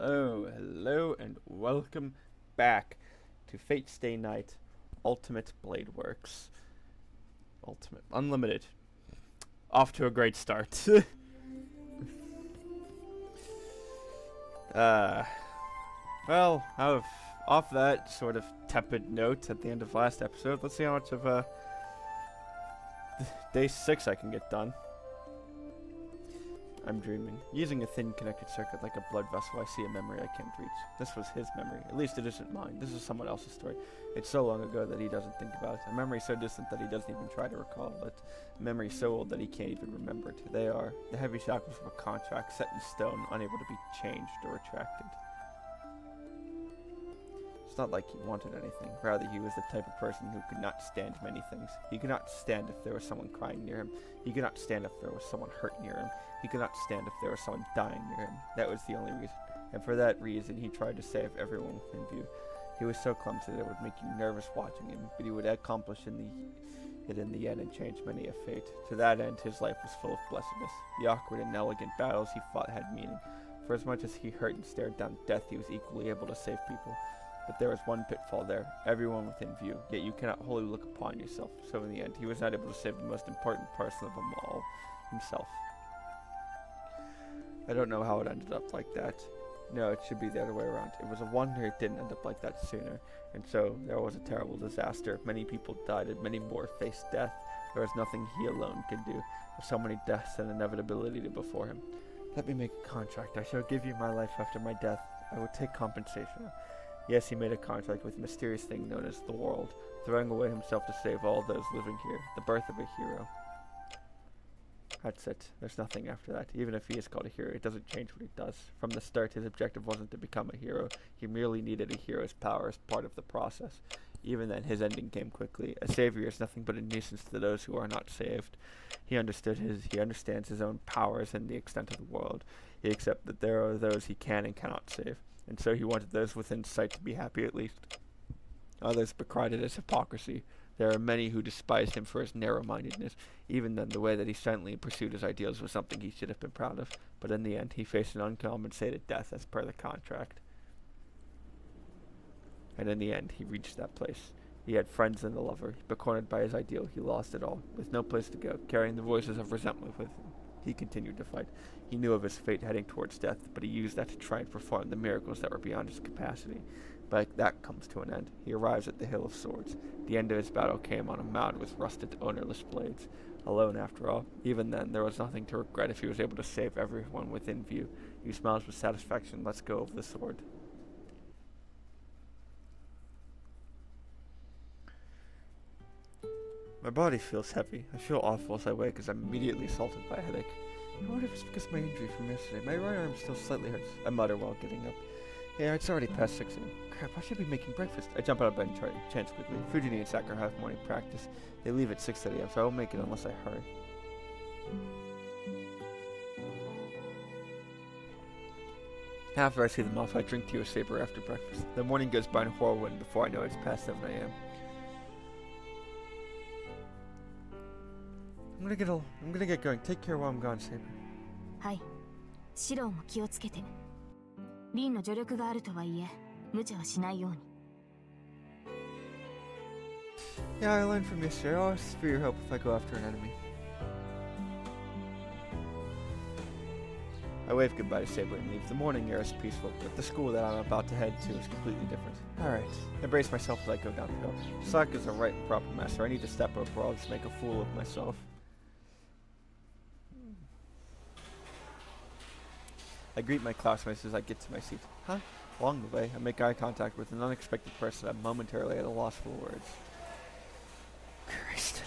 Hello, and welcome back to Fate Stay Night Ultimate Blade Works. Ultimate Unlimited. Off to a great start. Well, off that sort of tepid note at the end of last episode, let's see how much of day 6 I can get done. I'm dreaming. Using a thin connected circuit like a blood vessel, I see a memory I can't reach. This was his memory. At least it isn't mine. This is someone else's story. It's so long ago that he doesn't think about it. A memory so distant that he doesn't even try to recall it. A memory so old that he can't even remember it. They are the heavy shackles of a contract set in stone, unable to be changed or retracted. It's not like he wanted anything. Rather, he was the type of person who could not stand many things. He could not stand if there was someone crying near him. He could not stand if there was someone hurt near him. He could not stand if there was someone dying near him. That was the only reason. And for that reason, he tried to save everyone within view. He was so clumsy that it would make you nervous watching him, but he would accomplish it in the end and change many a fate. To that end, his life was full of blessedness. The awkward and elegant battles he fought had meaning. For as much as he hurt and stared down death, he was equally able to save people. But there was one pitfall there, everyone within view, yet you cannot wholly look upon yourself. So in the end, he was not able to save the most important person of them all, himself. I don't know how it ended up like that. No, it should be the other way around. It was a wonder it didn't end up like that sooner. And so, there was a terrible disaster. Many people died and many more faced death. There was nothing he alone could do, with so many deaths and inevitability before him. Let me make a contract. I shall give you my life after my death. I will take compensation. Yes, he made a contract with a mysterious thing known as the world, throwing away himself to save all those living here, the birth of a hero. That's it. There's nothing after that. Even if he is called a hero, it doesn't change what he does. From the start, his objective wasn't to become a hero. He merely needed a hero's power as part of the process. Even then, his ending came quickly. A savior is nothing but a nuisance to those who are not saved. He understands his own powers and the extent of the world. He accepts that there are those he can and cannot save. And so he wanted those within sight to be happy at least. Others decried it as hypocrisy. There are many who despised him for his narrow-mindedness. Even then, the way that he silently pursued his ideals was something he should have been proud of. But in the end, he faced an uncompensated death as per the contract. And in the end, he reached that place. He had friends and a lover, but cornered by his ideal, he lost it all. With no place to go, carrying the voices of resentment with him, he continued to fight. He knew of his fate heading towards death, but he used that to try and perform the miracles that were beyond his capacity. But that comes to an end. He arrives at the Hill of Swords. The end of his battle came on a mound with rusted, ownerless blades. Alone, after all. Even then, there was nothing to regret if he was able to save everyone within view. He smiles with satisfaction and lets go of the sword. My body feels heavy. I feel awful as I wake as I'm immediately assaulted by a headache. I wonder if it's because of my injury from yesterday. My right arm still slightly hurts. I mutter while getting up. Yeah, it's already past 6 a.m. Crap, I should be making breakfast. I jump out of bed and chance quickly. Fujini and Sakura have morning practice. They leave at 6:30 a.m., so I won't make it unless I hurry. After I see them off, I drink tea or saber after breakfast. The morning goes by in a whirlwind before I know it's past 7 a.m. I'm gonna get going. Take care while I'm gone, Saber. はい。シローも気をつけて。リンの助力があるとはいえ、無茶はしないように。Yeah, I learned from yesterday. I'll ask for your help if I go after an enemy. I wave goodbye to Saber and leave. The morning air is peaceful, but the school that I'm about to head to is completely different. Alright, I brace myself as I go down the hill. Slack is a right and proper master. I need to step up or I'll just make a fool of myself. I greet my classmates as I get to my seat. Huh? Along the way, I make eye contact with an unexpected person. I'm momentarily at a loss for words. Christ.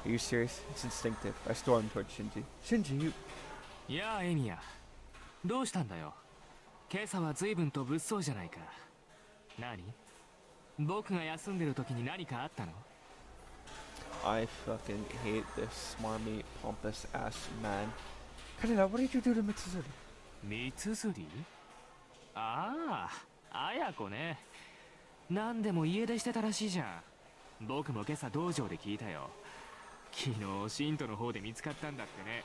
Are you serious? It's instinctive. I storm towards Shinji. Shinji, you... いやあエミヤどうしたんだよ今朝は随分と物騒じゃないか何僕が休んでる時に何かあったの I fucking hate this smarmy, pompous ass man. Kaneda, what did you do to Mitsuzuri? 三辻ああ綾子ね何でも家出してたらしいじゃん僕も今朝道場で聞いたよ昨日シントの方で見つかったんだってね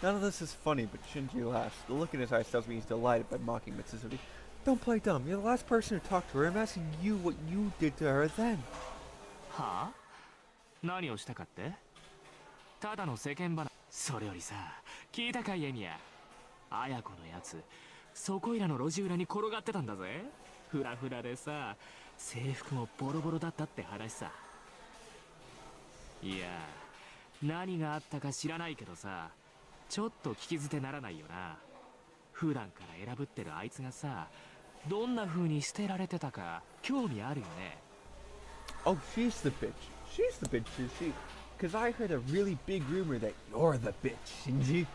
None of this is funny, but Shinji laughs. The look in his eyes tells me he's delighted by mocking Mitsuzuri. Don't play dumb. You're the last person who talked to her. I'm asking you what you did to her then. はあ何をしたかってただの世間話。それよりさ、聞いたかいエミヤ。綾子のやつ、そこいらの路地裏に転がってたんだぜ。フラフラでさ、制服もボロボロだったって話さ。いや、何があったか知らないけどさ、ちょっと聞き捨てならないよな。普段から選ぶってるあいつがさ、どんな風に捨てられてたか興味あるよね。Oh, she's the bitch. She's the bitch, is she? Because I heard a really big rumor that you're the bitch, Shinji.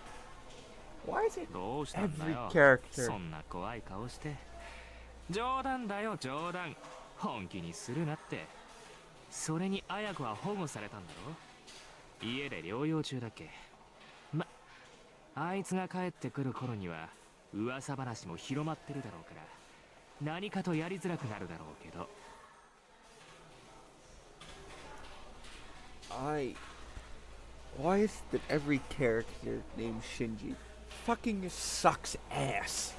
Why is it どうしたんだ every よ character? そんな怖い顔して。冗談だよ冗談。本気にするなって。それに綾子は保護されたんだろ。家で療養中だっけ。ま、あいつが帰ってくる頃には噂話も広まってるだろうから、何かとやりづらくなるだろうけど。Why is it that every character named Shinji fucking sucks ass?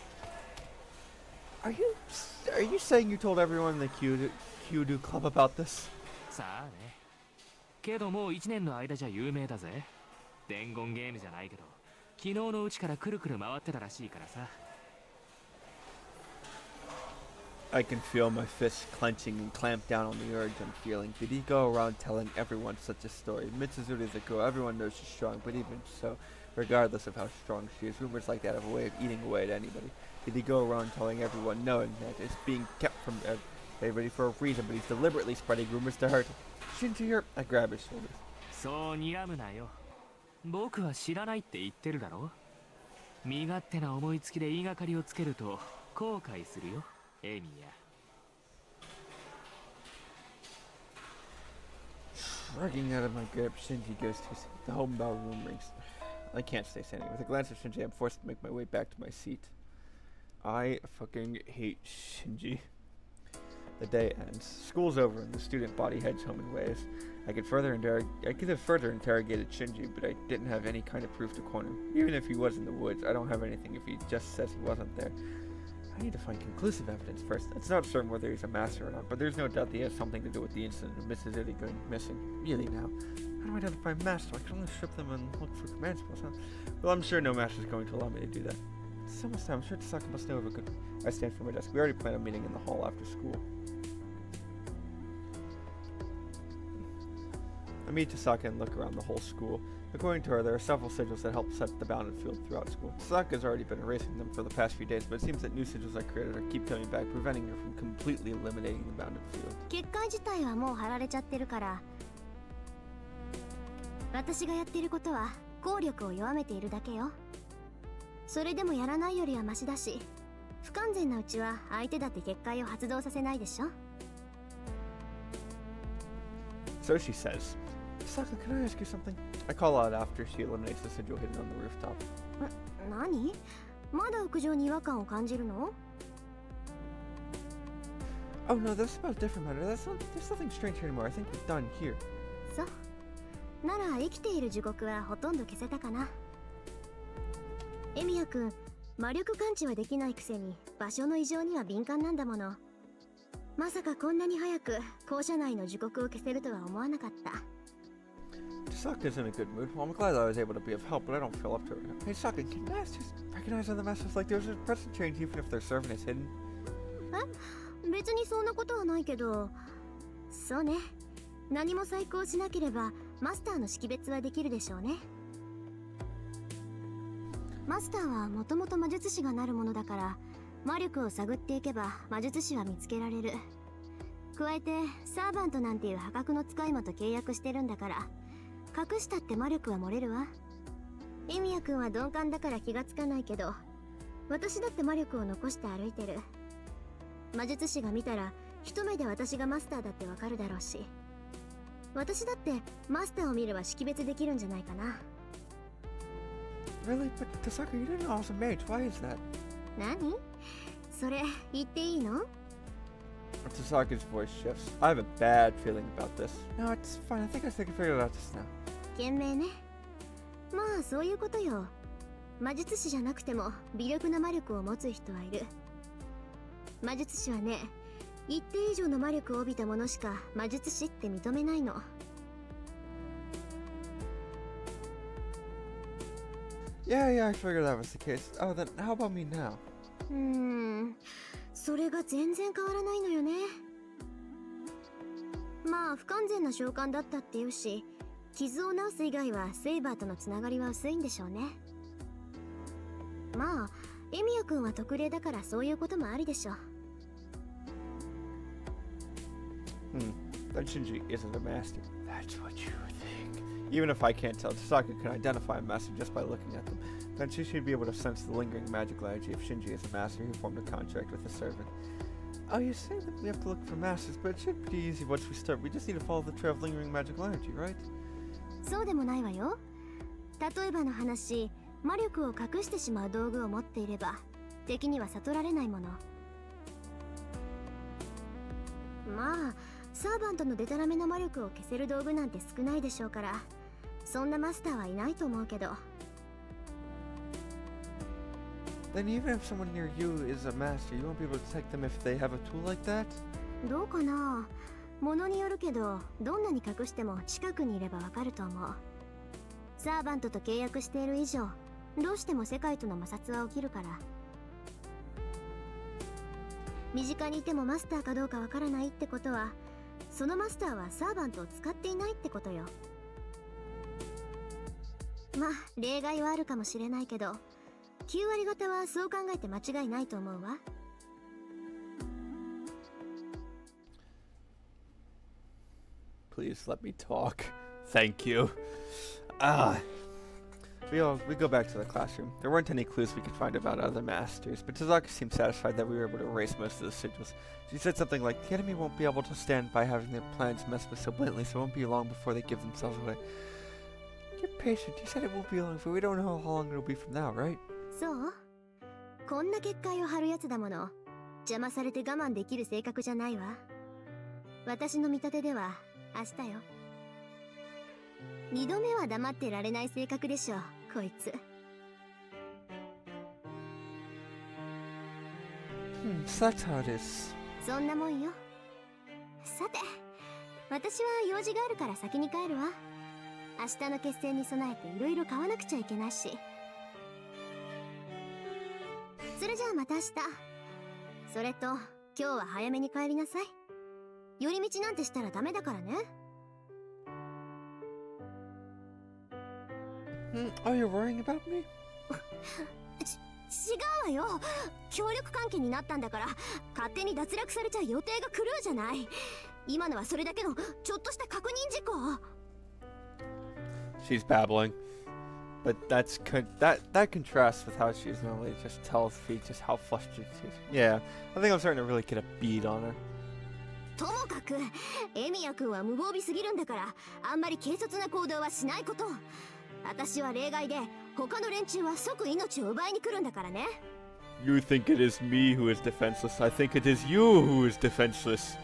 Are you saying you told everyone in the Kyudo Club about this? さあね。けどもう1年の間じゃ有名だぜ。伝言ゲームじゃないけど、昨日のうちからくるくる回ってたらしいからさ。I can feel my fists clenching and clamp down on the urge I'm feeling. Did he go around telling everyone such a story? Mitsuzuri's a girl, everyone knows she's strong, but even so, regardless of how strong she is, rumors like that have a way of eating away at anybody. Did he go around telling everyone, knowing that it's being kept from everybody for a reason, but he's deliberately spreading rumors to hurt him? Shinji, I grab his shoulders. そう睨むなよ。僕は知らないって言ってるだろ。身勝手な思いつきで言いがかりをつけると後悔するよ。エミヤ。Shrugging out of my grip, Shinji goes to his seat. The home bell room rings. I can't stay standing. With a glance at Shinji, I'm forced to make my way back to my seat. I fucking hate Shinji. The day ends. School's over and the student body heads home in ways. I could have further interrogated Shinji, but I didn't have any kind of proof to corner him. Even if he was in the woods, I don't have anything if he just says he wasn't there. I need to find conclusive evidence first. It's not certain whether he's a master or not, but there's no doubt that he has something to do with the incident of Mrs. Itty going missing. Really now. How do I identify master? I can only strip them and look for command spells, huh? Well, I'm sure no master's going to allow me to do that. It's almost time. I'm sure Tasaka must know of a good one. I stand for my desk. We already planned a meeting in the hall after school. I meet Tasaka and look around the whole school. According to her, there are several sigils that help set the bounded field throughout school. Tasaka's already been erasing them for the past few days, but it seems that new sigils I created keep coming back, preventing her from completely eliminating the bounded field. 結界自体はもう貼られちゃってるから、私がやってることは効力を弱めているだけよ。それでもやらないよりはマシだし、不完全なうちは相手だって結界を発動させないでしょ。So she says, Tasaka, can I ask you something? I call out after she eliminates the sigil hidden on the rooftop. 何？まだ屋上に違和感を感じるの？ Oh no, that's about a different matter. There's nothing strange here anymore. I think we're done here. そう。なら生きている時刻はほとんど消せたかな。エミヤ君、魔力感知はできないくせに場所の異常には敏感なんだもの。まさかこんなに早く校舎内の時刻を消せるとは思わなかった。Tasaka's in a good mood. Well, I'm glad that I was able to be of help, but I don't feel up to it. Hey, Tasaka, can you guys just recognize other masters like there's a present change even if their servant is hidden? 別にそんなことはないけど。そうね。何も再考しなければマスターの識別はできるでしょうね。マスターはもともと魔術師がなるものだから、魔力を探っていけば魔術師は見つけられる。加えてサーバントなんていう破格の使い魔と契約してるんだから、隠したって魔力は漏れるわ。エミヤ君は鈍感だから気がつかないけど、私だって魔力を残して歩いてる。魔術師が見たら一目で私がマスターだってわかるだろうし、私だってマスターを見れば識別できるんじゃないかな。Really? But Tasaka, you didn't know I was a mage. Why is that? 何？それ言っていいの？ Tasaka's voice shifts. I have a bad feeling about this. No, it's fine. I think I can figure it out just now. 賢明ね。まあそういうことよ。魔術師じゃなくても微力な魔力を持つ人はいる。魔術師はね、一定以上の魔力を帯びたものしか魔術師って認めないの。Yeah, I figured that was the case. Oh, then how about me now? それが全然変わらないのよね。まあ不完全な召喚だったっていうし、傷を治す以外はセイバーとのつながりは薄いんでしょうね。まあエミヤ君は特例だからそういうこともありでしょう。That Shinji isn't a master. That's what you think. Even if I can't tell, Tasaka can identify a master just by looking at them. Then she should be able to sense the lingering magical energy if Shinji is a master who formed a contract with a servant. Oh, you say that we have to look for masters, but it should be easy once we start. We just need to follow the trail of lingering magical energy, right? そうでもないわよ。例えばの話、魔力を隠してしまう道具を持っていれば敵には悟られないもの。まあサーバントのデタラメな魔力を消せる道具なんて少ないでしょうから、そんなマスターはいないと思うけど。Then even if someone near you is a master, you won't be able to detect them if they have a tool like that? どうかな。ものによるけど、どんなに隠しても近くにいればわかると思う。サーバントと契約している以上、どうしても世界との摩擦は起きるから。身近にいてもマスターかどうかわからないってことは、そのマスターはサーバントを使っていないってことよ。まあ例外はあるかもしれないけど、9割方はそう考えて間違いないと思うわ。Please let me talk. Thank you. We go back to the classroom. There weren't any clues we could find about other masters, but Tazaka seemed satisfied that we were able to erase most of the sigils. She said something like, the enemy won't be able to stand by having their plans messed with so blatantly, so it won't be long before they give themselves away. You're patient. You said it won't be long, but we don't know how long it'll be from now, right? そう？こんな結界を張るやつだもの。邪魔されて我慢できる性格じゃないわ。私の見立てでは明日よ。2度目は黙ってられない性格でしょ、こいつ。So that's how it is. そんなもんよ。さて、私は用事があるから先に帰るわ。明日の決戦に備えていろいろ買わなくちゃいけないし。それじゃあまた明日。それと今日は早めに帰りなさい。寄り道なんてしたらダメだからね。Are you worrying about me? 違うわよ。協力関係になったんだから勝手に脱落されちゃ予定が狂うじゃない。今のはそれだけのちょっとした確認事項。She's babbling, but that contrasts with how she's normally just tells Feet just how flustered she is. Yeah, I think I'm starting to really get a bead on her. ともかくエミヤ君は無防備すぎるんだからあんまり軽率な行動はしないこと。私は例外で他の連中は即命を奪いに来るんだからね。You think it is me who is defenseless. I think it is you who is defenseless.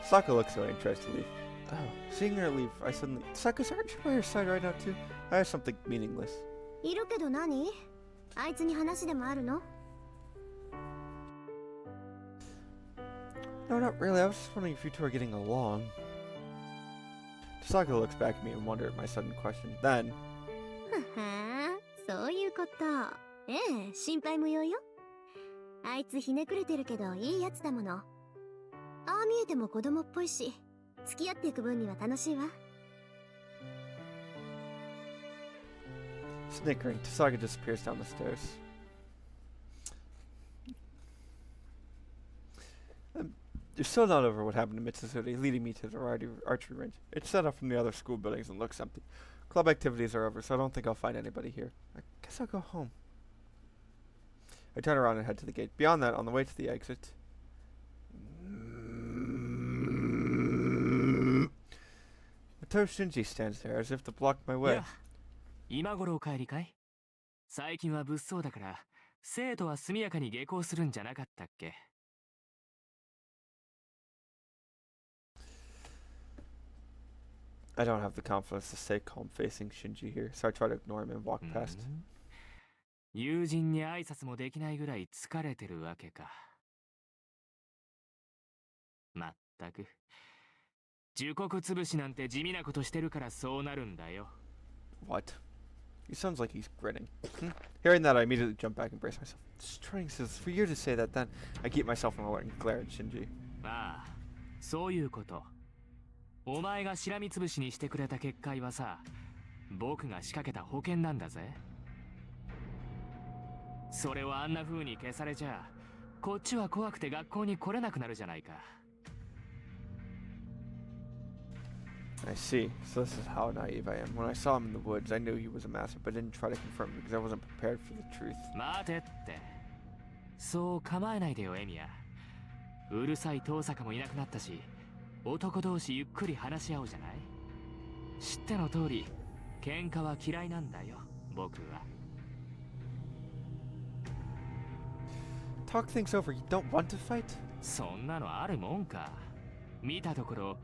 Saka looks so interested to leave. Oh, seeing her leave, I suddenly... Saka, aren't you by her side right now too? I have something meaningless. いるけど何？あいつに話でもあるの？ No, not really. I was just wondering if you two are getting along. Saka looks back at me and wondered at my sudden question. Then... ははそういうこと。ええ、心配無用よ。あいつひねくれてるけどいいやつだもの。ああ見えても子供っぽいし、付き合っていく分には楽しいわ。Snickering, Tasaka disappears down the stairs. You're still not over what happened to Mitsuzuri, leading me to the archery range. It's set up from the other school buildings and looks empty. Club activities are over, so I don't think I'll find anybody here. I guess I'll go home. I turn around and head to the gate. Beyond that, on the way to the exit... Mato Shinji stands there as if to block my way. 今頃お帰りかい？最近は物騒だから生徒は速やかに下校するんじゃなかったっけ？ I don't have the confidence to stay calm facing Shinji here, so I try to ignore him and walk past. 友人に挨拶もできないぐらい疲れてるわけか。まったく。樹木潰しなんて地味なことしてるからそうなるんだよ。What? He sounds like he's grinning. Hearing that, I immediately jump back and brace myself. Just trying to, for you to say that, then I keep myself from and glare at Shinji. ああ、そういうこと。お前がしらみつぶしにしてくれた結界はさ、僕が仕掛けた保険なんだぜ。それをあんな風に消されちゃ、こっちは怖くて学校に来れなくなるじゃないか。I see. So this is how naive I am. When I saw him in the woods, I knew he was a master, but didn't try to confirm it because I wasn't prepared for the truth. 待てって。そう構えないでよ、エミヤ。うるさい遠坂もいなくなったし、男同士ゆっくり話し合おうじゃない。知っての通り、喧嘩は嫌いなんだよ、僕は。Talk things over. You don't want to fight? そんなのあるもんか。見たところ、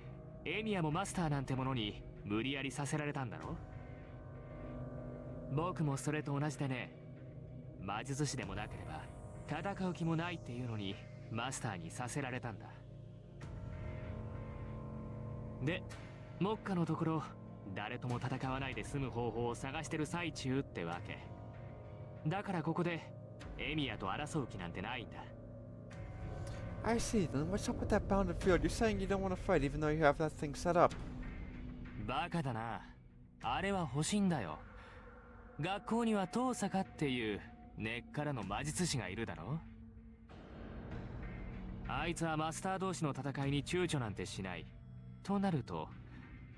エミヤもマスターなんてものに無理やりさせられたんだろ。僕もそれと同じでね。魔術師でもなければ戦う気もないっていうのにマスターにさせられたんだ。で、目下のところ誰とも戦わないで済む方法を探してる最中ってわけ。だからここでエミヤと争う気なんてないんだ。I see. Then what's up with that bounded field? You're saying you don't want to fight even though you have that thing set up. バカだな。あれは欲しいんだよ。学校には遠坂っていう根っからの魔術師がいるだろ。あいつはマスター同士の戦いに躊躇なんてしない。となると、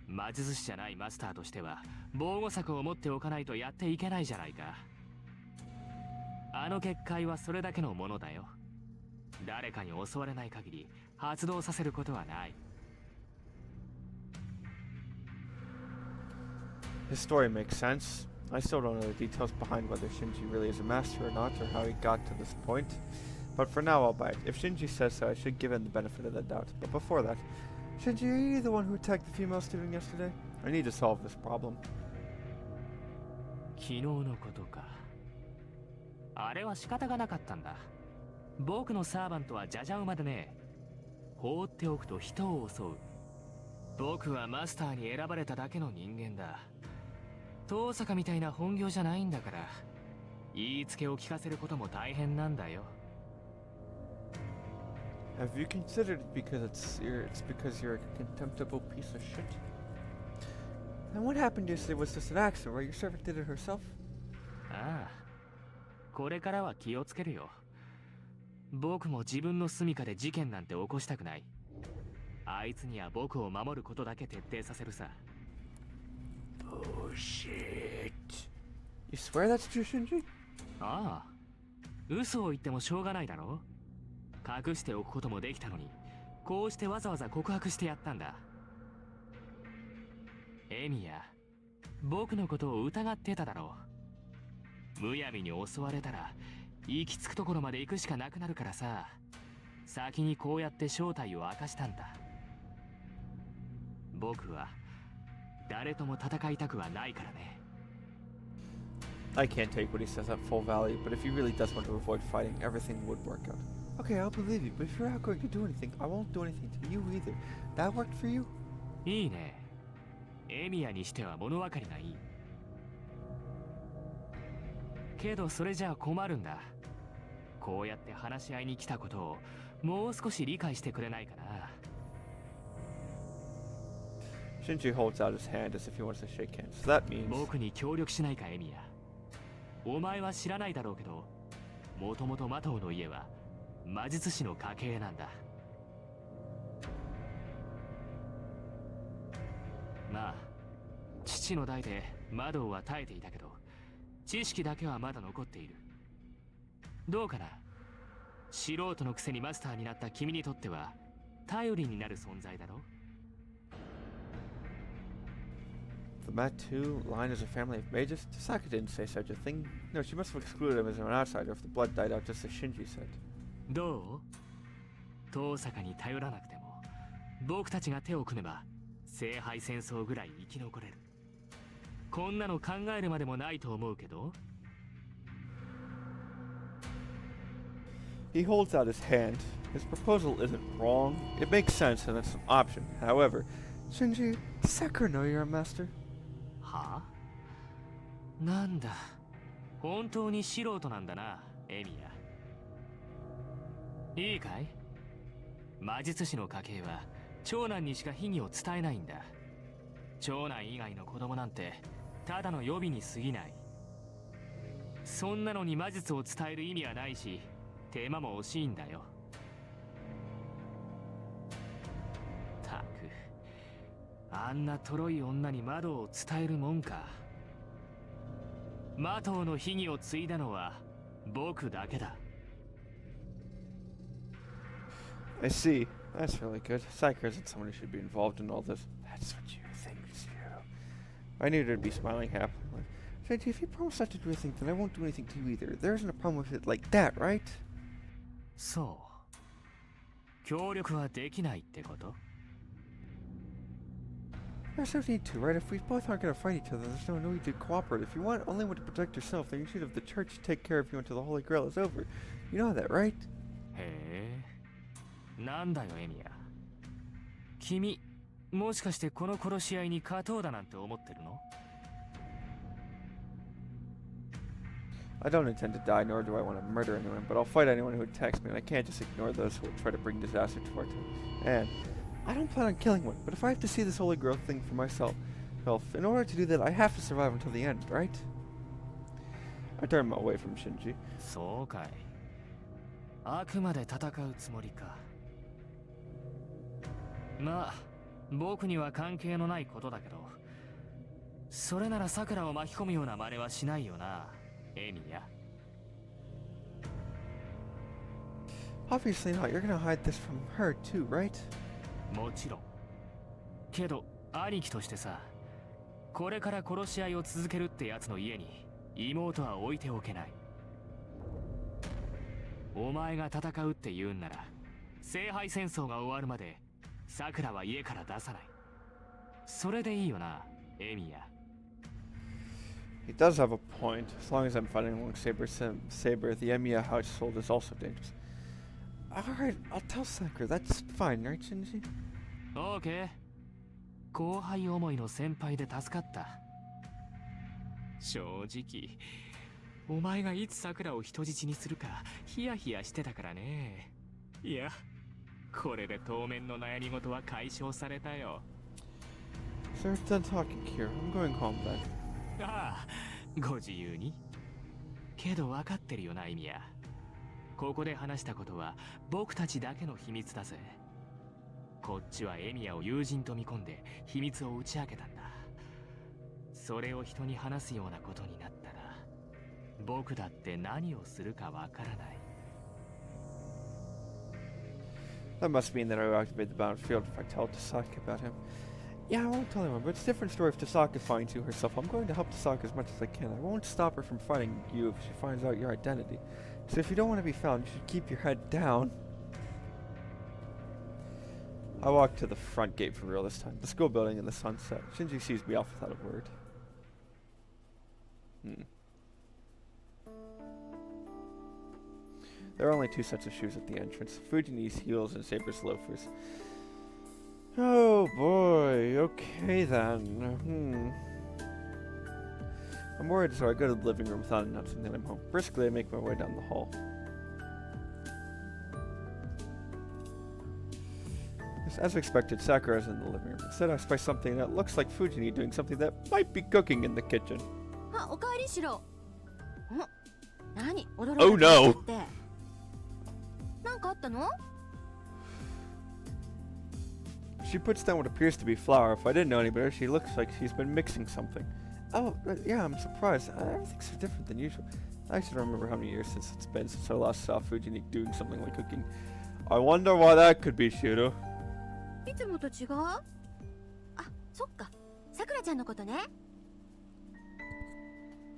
魔術師じゃないマスターとしては防護策を持っておかないとやっていけないじゃないか。あの結界はそれだけのものだよ。誰かに襲われない限り発動させることはない。His story makes sense. I still don't know the details behind whether Shinji really is a master or not, or how he got to this point. But for now, I'll buy it. If Shinji says so, I should give him the benefit of the doubt. But before that, Shinji, are you the one who attacked the female student yesterday? I need to solve this problem. 昨日のことか。あれは仕方がなかったんだ。僕のサーバントはジャジャ馬でね。放っておくと人を襲う。僕はマスターに選ばれただけの人間だ。遠坂みたいな本業じゃないんだから、言いつけを聞かせることも大変なんだよ。Have you considered it because it's because you're a contemptible piece of shit? And what happened yesterday was just an accident, right? Your servant did it herself? ああ、これからは気をつけるよ。僕も自分の住処で事件なんて起こしたくない。あいつには僕を守ることだけ徹底させるさ。Bullshit. You swear that's true, Shinji? ああ、嘘を言ってもしょうがないだろ。隠しておくこともできたのに、こうしてわざわざ告白してやったんだ。エミヤ、僕のことを疑ってただろう。むやみに襲われたら行き着くところまで行くしかなくなるからさ、先にこうやって正体を明かしたんだ。僕は誰とも戦いたくはないからね。I can't take what he says at full value, but if he really does want to avoid fighting, everything would work out. Okay, I'll believe you, but if you're not going to do anything, I won't do anything to you either. That worked for you? いいね。エミヤにしては物分かりがいい。けどそれじゃあ困るんだ。こうやって話し合いに来たことをもう少し理解してくれないかな。Shinji holds out his hand as if he wants to shake hands. So that means... 僕に協力しないか、エミヤ。お前は知らないだろうけど、もともとマトウの家は魔術師の家系なんだ。まあ、父の代でマドウは耐えていたけど、知識だけはまだ残っている。どうかな。素人のくせにマスターになった君にとっては頼りになる存在だろ。The Matu line is a family of mages? Tasaka didn't say such a thing. No, she must have excluded him as an outsider if the blood died out just as Shinji said. どう？遠坂に頼らなくても僕たちが手を組めば聖杯戦争ぐらい生き残れる。こんなの考えるまでもないと思うけど。 He holds out his hand. His proposal isn't wrong. It makes sense and it's an option. However, Shinji, does Sakura know you're a master? はあ、なんだ、本当に素人なんだな、エミヤ。いいかい？魔術師の家系は長男にしか秘技を伝えないんだ。長男以外の子供なんてただの予備に過ぎない。そんなのに魔術を伝える意味はないし、手間も惜しいんだよ。たく、あんなとろい女に魔導を伝えるもんか。魔導の秘技を継いだのは僕だけだ。I see. That's really good. Sakura isn't someone who should be involved in all this. That's what you think, Shirou. I knew there'd be smiling happily. Shinji, if you promise not to do anything, then I won't do anything to you either. There isn't a problem with it like that, right? そう。協力はできないってこと？ There's no need to, right? If we both aren't going to fight each other, there's no need to cooperate. If you want only want to protect yourself, then you should have the church take care of you until the Holy Grail is over. You know that, right? へえ。なんだよ、エミヤ。君、もしかしてこの殺し合いに勝とうだなんて思ってるの？ I don't intend to die, nor do I want to murder anyone, but I'll fight anyone who attacks me, and I can't just ignore those who will try to bring disaster toward him. And I don't plan on killing one, but if I have to see this Holy Grail thing for myself, in order to do that, I have to survive until the end, right? I turn away from Shinji. そうかい。あくまで戦うつもりか。まあ、僕には関係のないことだけど、それなら桜を巻き込むような真似はしないよな、エミヤ。Obviously not. You're gonna hide this from her too, right? もちろん。けど、兄貴としてさ、これから殺し合いを続けるってやつの家に妹は置いておけない。お前が戦うって言うんなら、聖杯戦争が終わるまで桜は家から出さない。それでいいよな、エミヤ。He does have a point. As long as I'm fighting along Saber, the Emiya household is also dangerous. Alright, I'll tell Sakura. That's fine, right, Shinji? オーケー。後輩思いの先輩で助かった。正直、お前がいつ桜を人質にするかヒヤヒヤしてたからね。いや、これで当面の悩み事は解消されたよ。Sir, done talking here. I'm going home then. ああ、ご自由に。けど分かってるよな、意味や。ここで話したことは僕たちだけの秘密だぜ。こっちはエミヤを友人と見込んで秘密を打ち明けたんだ。それを人に話すようなことになったら、僕だって何をするかわからない。That must mean that I will activate the battlefield if I tell Tasaka about him. Yeah, I won't tell anyone, but it's a different story if Tasaka finds you herself. I'm going to help Tasaka as much as I can. I won't stop her from fighting you if she finds out your identity. So if you don't want to be found, you should keep your head down. I walk to the front gate for real this time. The school building in the sunset. Shinji sees me off without a word. There are only two sets of shoes at the entrance. Fujini's heels and Saber's loafers. Oh boy, okay then. I'm worried, so I go to the living room without announcing that I'm home. Briskly, I make my way down the hall. As expected, Sakura's in the living room. Instead, I spy something that looks like Fujini doing something that might be cooking in the kitchen. Oh no! She puts down what appears to be flour. If I didn't know any better, she looks like she's been mixing something. Oh, yeah, I'm surprised. Everything's so different than usual. I actually don't remember how many years since it's been since I last saw Fujini doing something like cooking. I wonder why that could be, Shirou. いつもと違う？あ、そっか。さくらちゃんのことね。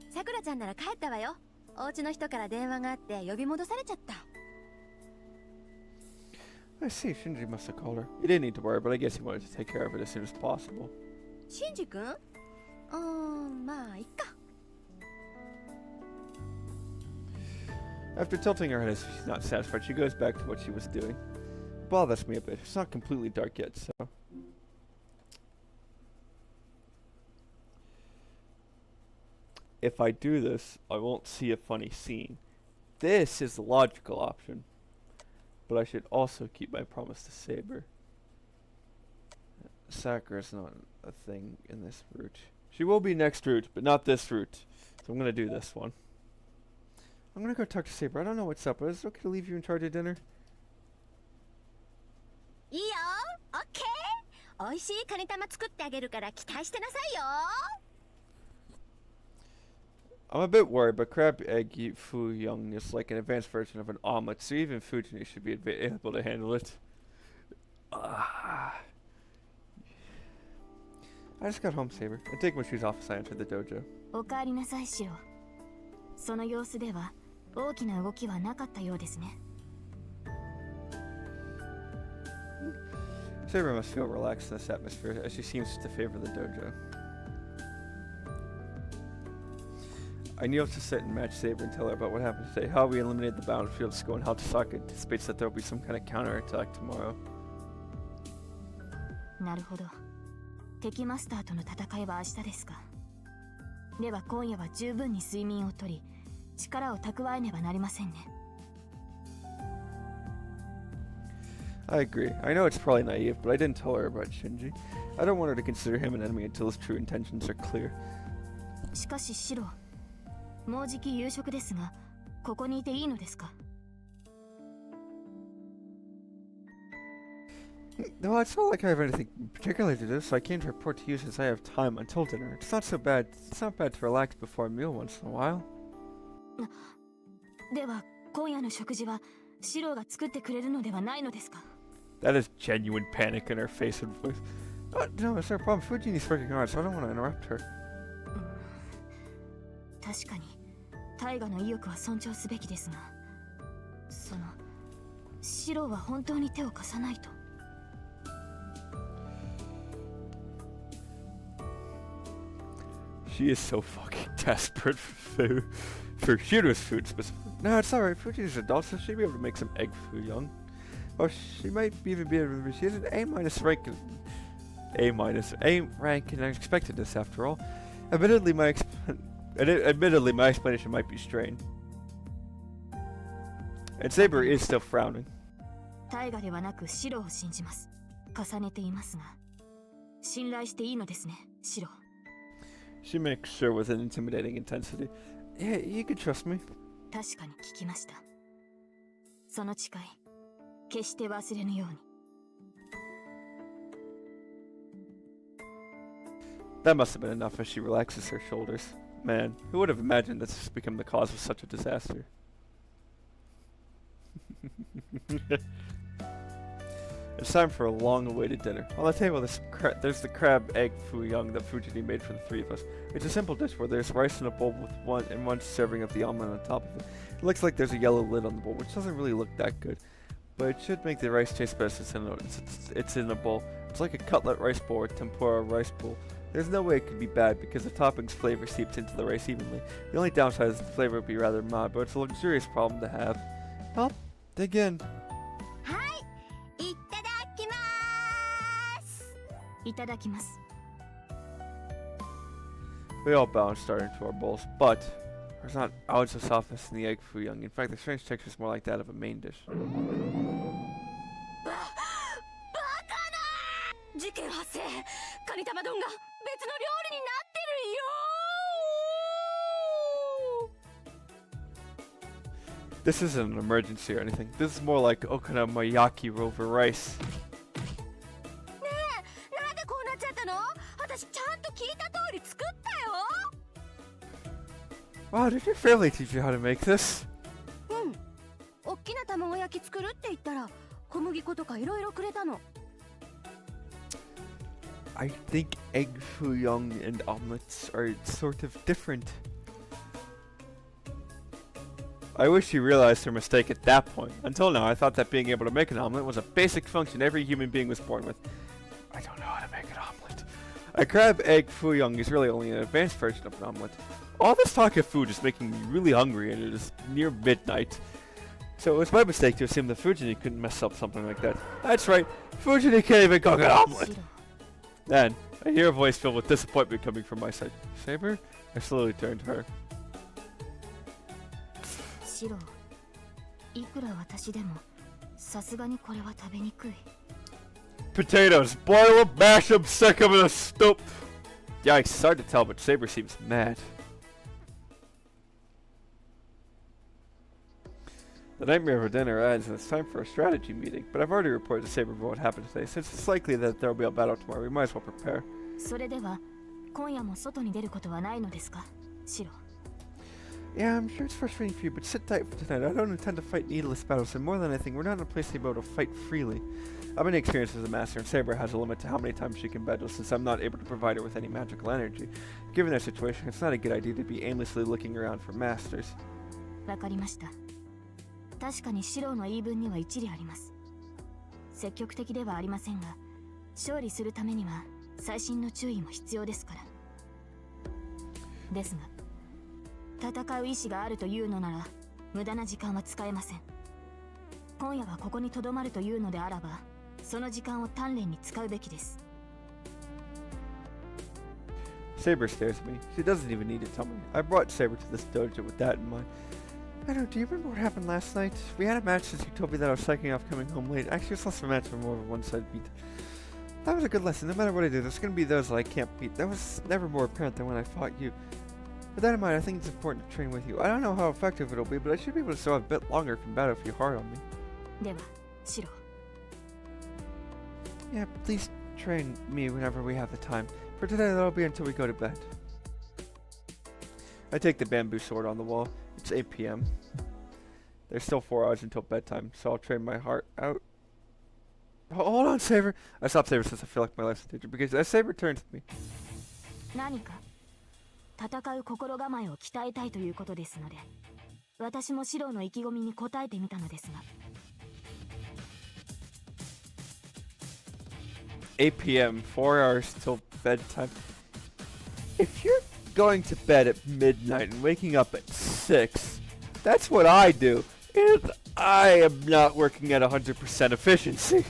さくらちゃんなら帰ったわよ。お家の人から電話があって呼び戻されちゃった。I see, Shinji must have called her. He didn't need to worry, but I guess he wanted to take care of it as soon as possible. シンジ君まあいっか After tilting her head as she's not satisfied, she goes back to what she was doing. Bothers me a bit. It's not completely dark yet, so... If I do this, I won't see a funny scene. This is the logical option. But I should also keep my promise to Saber. Sakura is not a thing in this route. She will be next route, but not this route. So I'm going to do this one. I'm going to go talk to Saber. I don't know what's up, but is it okay to leave you in charge of dinner? いいよオッケー美味しいカニ玉作ってあげるから期待してなさいよ I'm a bit worried, but crab egg foo young is like an advanced version of an omelet, so even Fujini should be able to handle it. I just got home, Saber. I take my shoes off as I enter the dojo. おかえりなさいシロその様子では大きな動きはなかったようですね Saber must feel relaxed in this atmosphere, as she seems to favor the dojo. I kneel to sit and match Saber and tell her about what happened today, how we eliminated the battlefield school, and how Tasaka anticipates that there will be some kind of counterattack tomorrow. なるほど敵マスターとの戦いは明日ですかでは今夜は十分に睡眠をとり力を蓄えねばなりませんね I agree. I know it's probably naive, but I didn't tell her about Shinji. I don't want her to consider him an enemy until his true intentions are clear. しかしシロもうじき夕食ですがここにいていいのですか No, it's not like I have anything particular to do, so I came to report to you since I have time until dinner. It's not so bad. It's not bad to relax before a meal once in a while. では今夜の食事はシロが作ってくれるのではないのですか That is genuine panic in her face and voice. No, it's no problem. Fujini's working hard, so I don't want to interrupt her. 確かに大河の意欲は尊重すべきですがそのシロは本当に手を貸さないと She is so fucking desperate for food. For Shiro's food specifically. No, it's alright. Fujini's an adult, so she'll be able to make some egg foo young. Or she might even be able to. She has an A- rank. A rank in unexpectedness after all. Admittedly, my explanation might be strained. And Saber is still frowning. 大河ではなくシロを信じます重ねていますが信頼していいのですねシロ She makes sure with an intimidating intensity. Yeah, you can trust me. 確かに聞きましたその誓い決して忘れぬように That must have been enough as she relaxes her shoulders. Man, who would have imagined this has become the cause of such a disaster? It's time for a long-awaited dinner. On the table, there's the crab egg foo young that Fujini made for the three of us. It's a simple dish where there's rice in a bowl with one serving of the almond on top of it. It looks like there's a yellow lid on the bowl, which doesn't really look that good, but it should make the rice taste better since it's in a bowl. It's like a cutlet rice bowl or tempura rice bowl. There's no way it could be bad because the topping's flavor seeps into the rice evenly. The only downside is the flavor would be rather mild, but it's a luxurious problem to have. Well, dig in. はいいただきますいただきます We all bow and start into our bowls, but there's not ounce of softness in the egg foo young. In fact, the strange texture is more like that of a main dish. バカな事件発生カニ玉丼が別の料理になってるよ This isn't an emergency or anything. This is more like okonomiyaki over rice. ねえなんでこうなっちゃったの私ちゃんと聞いた通り作ったよ Wow, did your family teach you how to make this? うんおっきな卵焼き作るって言ったら小麦粉とかいろいろくれたの I think egg foo young and omelets are sort of different. I wish she realized her mistake at that point. Until now, I thought that being able to make an omelet was a basic function every human being was born with. I don't know how to make an omelet. A crab egg fuyong is really only an advanced version of an omelet. All this talk of food is making me really hungry, and it is near midnight. So it was my mistake to assume that Fujini couldn't mess up something like that. That's right, Fujini can't even cook an omelet! Then, I hear a voice filled with disappointment coming from my side. Saber? I slowly turned to her. シロ、いくら私でもさすがにこれは食べにくい。Potatoes! Boil them, mash them, stick them in a stove! Yikes, it's hard to tell, but Saber seems mad. The nightmare of a dinner ends and it's time for a strategy meeting, but I've already reported to Saber what happened today. Since it's likely that there will be a battle tomorrow, we might as well prepare. それでは今夜も外に出ることはないのですか、シロ。Yeah, I'm sure it's frustrating for you, but sit tight for tonight. I don't intend to fight needless battles, and more than anything, we're not in a place to be able to fight freely. I've been experienced as a master, and Saber has a limit to how many times she can battle, since I'm not able to provide her with any magical energy. Given their situation, it's not a good idea to be aimlessly looking around for masters. わかりました。確かにシロの言い分には一理あります。積極的ではありませんが、勝利するためには細心の注意も必要ですから。ですが、戦う意志があるというのなら無駄な時間は使えません。今夜はここに留まるというのであらば、その時間を鍛錬に使うべきです。Saber stares at me. She doesn't even need to tell me. I brought Saber to this dojo with that in mind. I don't know, do you remember what happened last night? We had a match since you told me that I was psyching off coming home late. Actually, it's less of a match, but more of a one-sided beat. That was a good lesson. No matter what I do, there's going to be those that I can't beat. That was never more apparent than when I fought you. With that in mind, I think it's important to train with you. I don't know how effective it'll be, but I should be able to survive a bit longer if you battle if you're hard on me. では、シロ。Yeah, please train me whenever we have the time. For today, that'll be until we go to bed. I take the bamboo sword on the wall. It's 8 p.m. There's still 4 hours until bedtime, so I'll train my heart out. Hold on, Saber! I stopped Saber since I feel like my life's in danger, because as Saber turns to me... 何か戦う心構えを鍛えたいということですので、私もシロの意気込みに応えてみたのですが。8 p.m., 4 hours till bedtime. If you're going to bed at midnight and waking up at 6, that's what I do, and I am not working at 100% efficiency.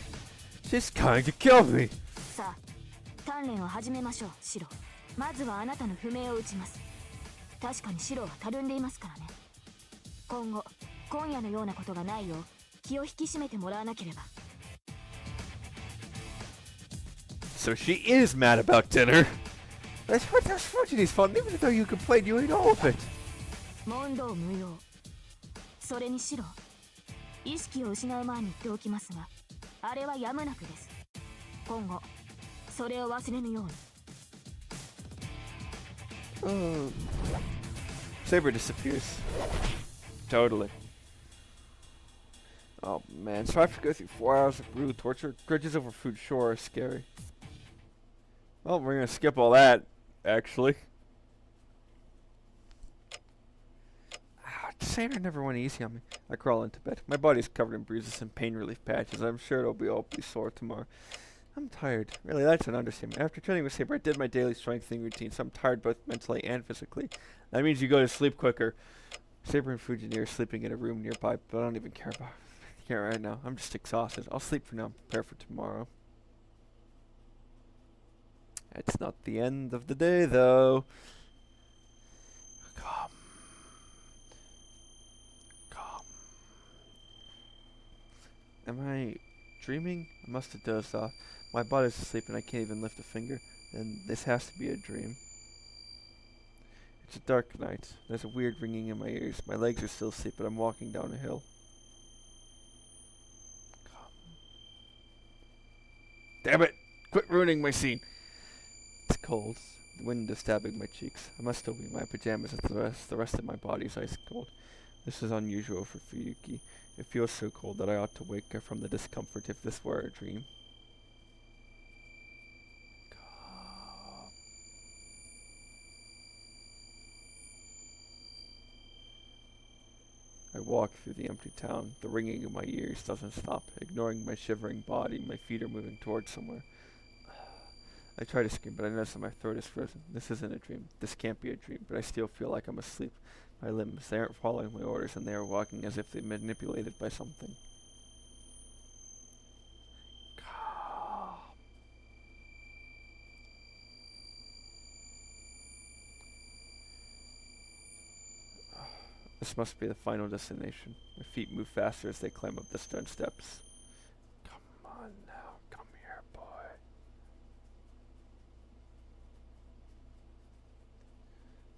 She's going to kill me. さあ、鍛錬を始めましょう、シロ。まずはあなたの不明を打ちます。確かにシロはたるんでいますからね。今夜のようなことがないよう気を引き締めてもらわなければ。So she is mad about dinner. That's Fujini's fault. Even though you complained, you ate all of it. 問答無用。それにシロ、意識を失う前に言っておきますが、あれはやむなくです。今後、それを忘れぬように。Saber disappears. Totally. Oh man, so I have to go through 4 hours of brutal torture. Grudges over food sure are scary. Well, we're gonna skip all that, actually. Saber never went easy on me. I crawl into bed. My body's covered in bruises and pain relief patches. I'm sure it'll all be sore tomorrow. I'm tired. Really, that's an understatement. After training with Saber, I did my daily strengthening routine, so I'm tired both mentally and physically. That means you go to sleep quicker. Saber and Fujini are sleeping in a room nearby, but I don't even care right now. I'm just exhausted. I'll sleep for now and prepare for tomorrow. It's not the end of the day, though. Calm. Am I dreaming? I must have dozed off. My body's asleep and I can't even lift a finger. Then this has to be a dream. It's a dark night. There's a weird ringing in my ears. My legs are still asleep, but I'm walking down a hill. Damn it! Quit ruining my scene! It's cold. The wind is stabbing my cheeks. I must still be in my pajamas as the rest of my body is ice cold. This is unusual for Fuyuki. It feels so cold that I ought to wake her from the discomfort if this were a dream. I walk through the empty town. The ringing in my ears doesn't stop. Ignoring my shivering body, my feet are moving towards somewhere. I try to scream, but I notice that my throat is frozen. This isn't a dream. This can't be a dream, but I still feel like I'm asleep. My limbs, they aren't following my orders, and they are walking as if they're manipulated by something. This must be the final destination. My feet move faster as they climb up the stone steps. Come on now, come here, boy.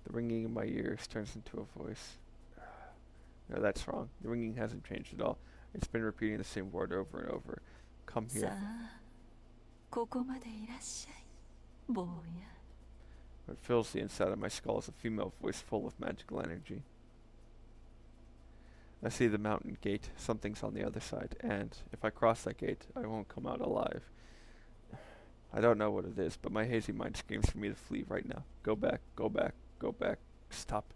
The ringing in my ears turns into a voice. No, that's wrong. The ringing hasn't changed at all. It's been repeating the same word over and over. Come here. What fills the inside of my skull is a female voice full of magical energy. I see the mountain gate. Something's on the other side, and if I cross that gate, I won't come out alive. I don't know what it is, but my hazy mind screams for me to flee right now. Go back, go back, go back. Stop.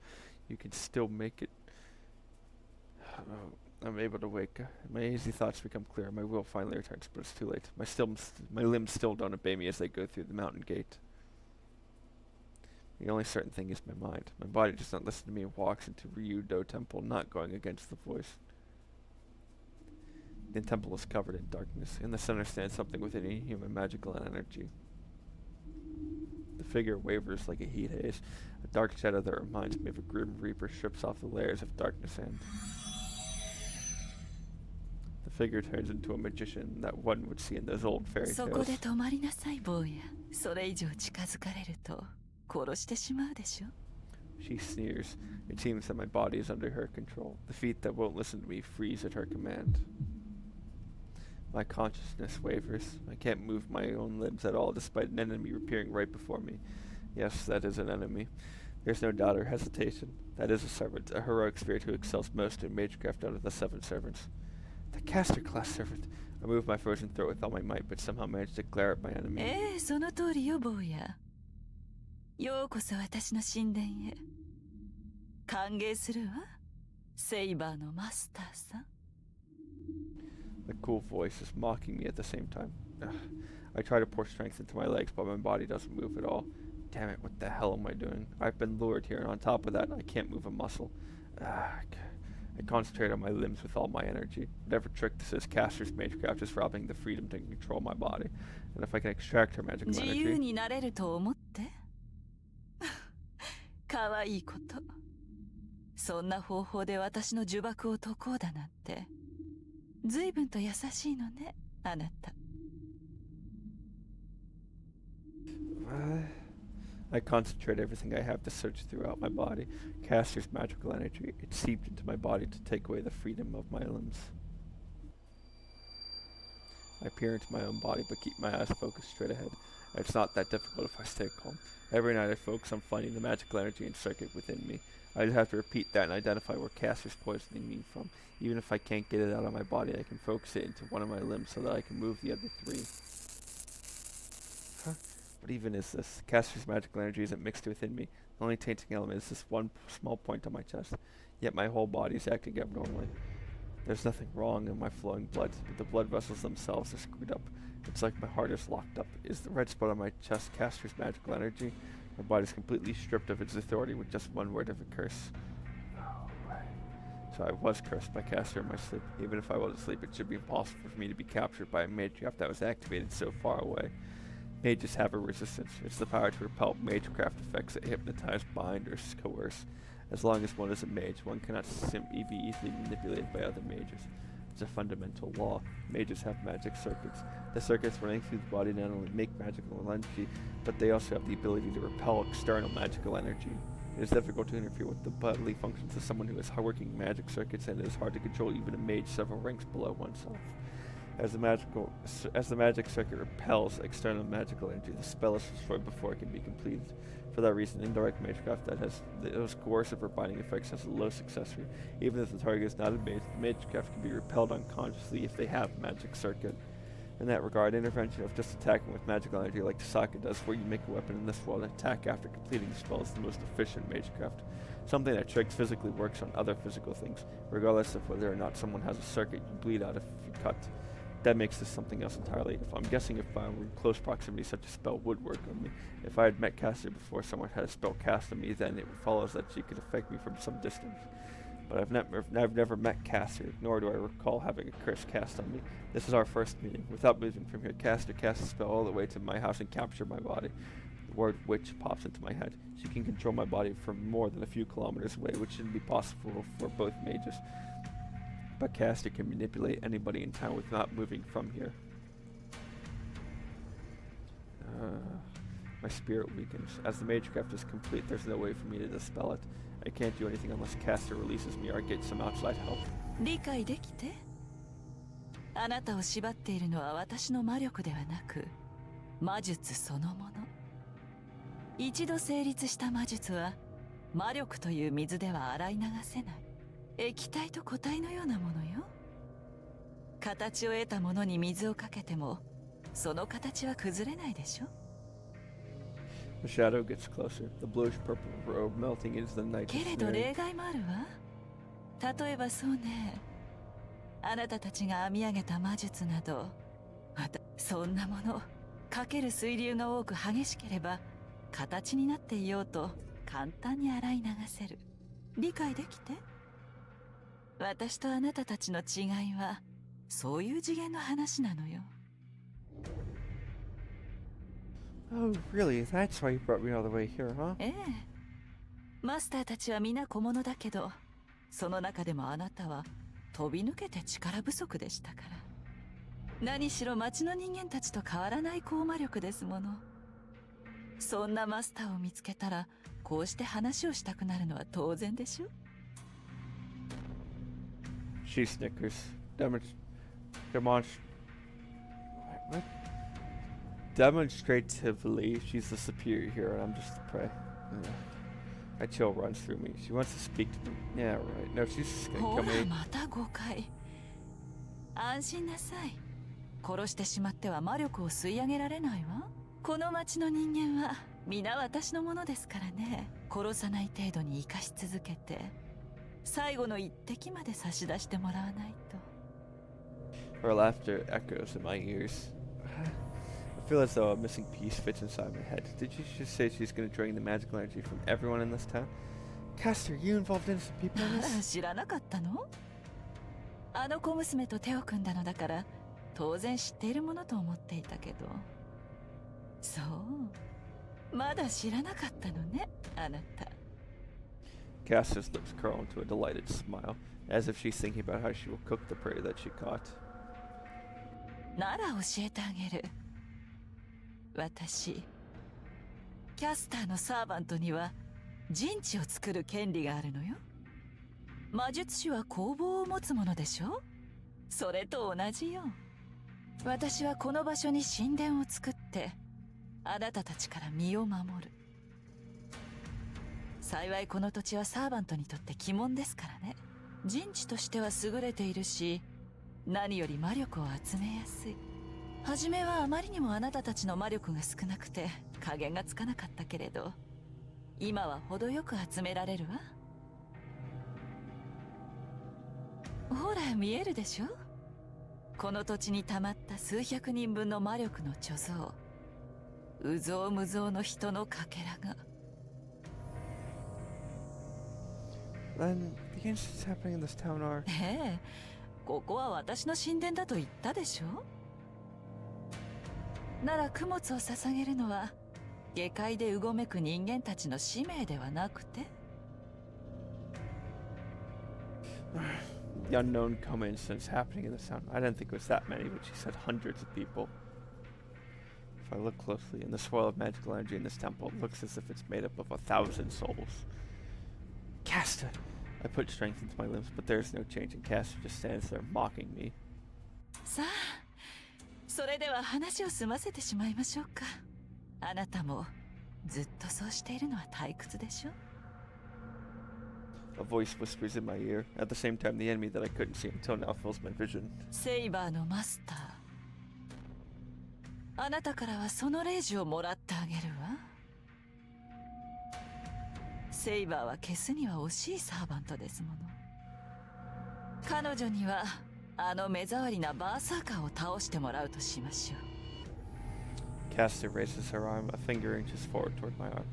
You can still make it. I'm able to wake. My hazy thoughts become clear. My will finally returns, but it's too late. My limbs still don't obey me as they go through the mountain gate. The only certain thing is my mind. My body does not listen to me and walks into Ryudo Temple, not going against the voice. The temple is covered in darkness. In the center stands something with an inhuman magical energy. The figure wavers like a heat haze. A dark shadow that reminds me of a grim reaper strips off the layers of darkness and... The figure turns into a magician that one would see in those old fairy tales. She sneers. It seems that my body is under her control. The feet that won't listen to me freeze at her command. My consciousness wavers. I can't move my own limbs at all despite an enemy appearing right before me. Yes, that is an enemy. There's no doubt or hesitation. That is a servant, a heroic spirit who excels most in magecraft out of the 7 servants. The caster class servant. I move my frozen throat with all my might, but somehow manage to glare at my enemy. ようこそ私の神殿へ。歓迎するわ。セイバーのマスターさん。The cool voice is mocking me at the same time. Ugh. I try to pour strength into my legs, but my body doesn't move at all. Damn it, what the hell am I doing? I've been lured here, and on top of that, I can't move a muscle. I concentrate on my limbs with all my energy. Whatever trick this is, caster's magecraft is robbing the freedom to control my body. And if I can extract her magical energy... 自由になれると思って。かわいいこと。そんな方法で私の呪縛を解こうだなんて。随分と優しいのね、あなた。I concentrate everything I have to search throughout my body. Caster's magical energy. It seeped into my body to take away the freedom of my limbs. I peer into my own body, but keep my eyes focused straight ahead. It's not that difficult if I stay calm. Every night I focus on finding the magical energy and circuit within me. I just have to repeat that and identify where Caster's poisoning me from. Even if I can't get it out of my body, I can focus it into one of my limbs so that I can move the other 3. Huh? What even is this? Caster's magical energy isn't mixed within me. The only tainting element is this one small point on my chest. Yet my whole body is acting abnormally. There's nothing wrong in my flowing blood, but the blood vessels themselves are screwed up. It's like my heart is locked up. Is the red spot on my chest Caster's magical energy? My body is completely stripped of its authority with just one word of a curse. So I was cursed by Caster in my sleep. Even if I was asleep, it should be impossible for me to be captured by a magecraft that was activated so far away. Mages have a resistance. It's the power to repel magecraft effects that hypnotize, bind, or coerce. As long as one is a mage, one cannot simply be easily manipulated by other mages. It's a fundamental law. Mages have magic circuits. The circuits running through the body not only make magical energy, but they also have the ability to repel external magical energy. It is difficult to interfere with the bodily functions of someone who has working magic circuits, and it is hard to control even a mage several ranks below oneself. As the magic circuit repels external magical energy, the spell is destroyed before it can be completed. For that reason, indirect magecraft that has those coercive or binding effects has a low success rate. Even if the target is not a mage, magecraft can be repelled unconsciously if they have a magic circuit. In that regard, intervention of just attacking with magical energy like Tasaka does, where you make a weapon in this world and attack after completing the spell, is the most efficient magecraft. Something that tricks physically works on other physical things, regardless of whether or not someone has a circuit you bleed out if you cut. That makes this something else entirely. If I'm guessing if I were in close proximity, such a spell would work on me. If I had met Caster before someone had a spell cast on me, then it follows that she could affect me from some distance. But I've never met Caster, nor do I recall having a curse cast on me. This is our first meeting. Without moving from here, Caster cast a spell all the way to my house and captured my body. The word witch pops into my head. She can control my body from more than a few kilometers away, which shouldn't be possible for both mages. But Caster can manipulate anybody in town without moving from here. My spirit weakens. As the magecraft is complete, there's no way for me to dispel it. I can't do anything unless Caster releases me or I get some outside help. 理解できて。あなたを縛っているのは私の魔力ではなく、魔術そのもの。一度成立した魔術は、魔力という水では洗い流せない。液体と固体のようなものよ。形を得たものに水をかけても、その形は崩れないでしょ。The shadow gets closer, the bluish purple robe melting into the night. けれど例外もあるわ。例えばそうね。あなたたちが編み上げた魔術など、そんなもの、かける水流が多く激しければ、形になっていようと簡単に洗い流せる。理解できて？私とあなたたちの違いは、そういう次元の話なのよ。Oh, really? That's why you brought me all the way here, huh? ええ。マスターたちは皆小物だけど、その中でもあなたは飛び抜けて力不足でしたから。何しろ町の人間たちと変わらない高魔力ですもの。そんなマスターを見つけたら、こうして話をしたくなるのは当然でしょ。She snickers. Demonstratively, she's the superior hero, and I'm just the prey. A chill runs through me. She wants to speak to me. Yeah, right. No, she's gonna ほ kill ら me. また誤解。安心なさい。殺してしまっては魔力を吸い上げられないわ。この町の人間は皆私のものですからね。殺さない程度に生かし続けて、最後の一滴まで差し出してもらわないと。Her laughter echoes in my ears. I feel as though a missing piece fits inside my head. Did she just say she's going to drain the magical energy from everyone in this town? Caster, you involved innocent people in あら this? 知らなかったの？あの小娘と手を組んだのだから当然知っているものと思っていたけど。そう、まだ知らなかったのね、あなた。Caster's lips curl into a delighted smile, as if she's thinking about how she will cook the prey that she caught. なら教えてあげる。私、キャスターのサーバントには陣地を作る権利があるのよ。魔術師は工房を持つものでしょ？それと同じよ。私はこの場所に神殿を作って、あなたたちから身を守る。幸いこの土地はサーバントにとって鬼門ですからね。陣地としては優れているし、何より魔力を集めやすい。初めはあまりにもあなたたちの魔力が少なくて加減がつかなかったけれど、今は程よく集められるわ。ほら見えるでしょ？この土地に溜まった数百人分の魔力の貯蔵、有象無象の人のかけらが。Then the incidents happening in this town are... ええ、ここは私の神殿だと言ったでしょ？なら供物を捧げるのは下界でうごめく人間たちの使命ではなくて。The unknown coma incidents happening in this town. I didn't think it was that many, but she said hundreds of people. If I look closely, in the swirl of magical energy in this temple, it looks as if it's made up of 1,000 souls. Caster! I put strength into my limbs, but there's no change, and Caster just stands there mocking me. さあ、それでは話を済ませてしまいましょうか。あなたもずっとそうしているのは退屈でしょ？ A voice whispers in my ear. At the same time, the enemy that I couldn't see until now fills my vision. セイバーのマスター、あなたからはその令状をもらってあげるわ。セイバーは消すには惜しいサーバントですもの。彼女にはあの目障りなバーサーカーを倒してもらうとしましょう。 Caster raises her arm, a finger inches forward toward my arm.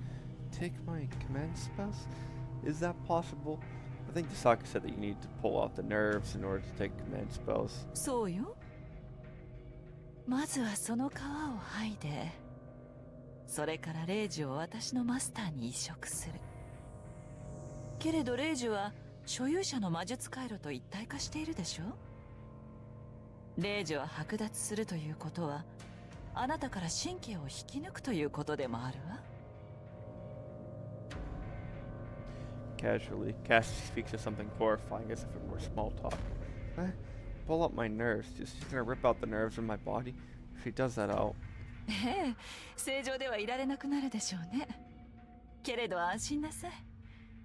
Take my command spells? Is that possible? I think Tasaka said that you need to pull out the nerves in order to take command spells. そうよ。まずはその皮を剥いで、それからレイジを私のマスターに移植する。けれどレイジは所有者の魔術回路と一体化しているでしょ。レイジを剥奪するということは、あなたから神経を引き抜くということでもあるわ。Casually, Caster speaks of something horrifying as if it were small talk. Pull up my nerves. She's gonna rip out the nerves in my body. If she does that, I'll... ええ、正常ではいられなくなるでしょうね。けれど安心なさい。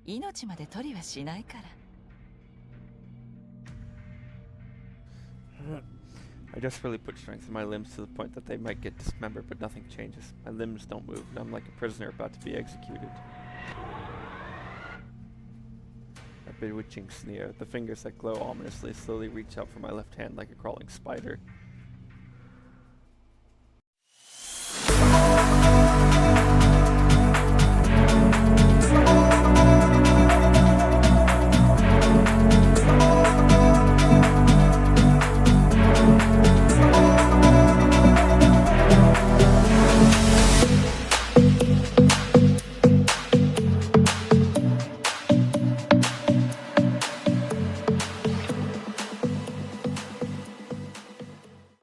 命まで取りはしないから。I desperately put strength in my limbs to the point that they might get dismembered, but nothing changes. My limbs don't move, and I'm like a prisoner about to be executed. A bewitching sneer. The fingers that glow ominously slowly reach out for my left hand like a crawling spider.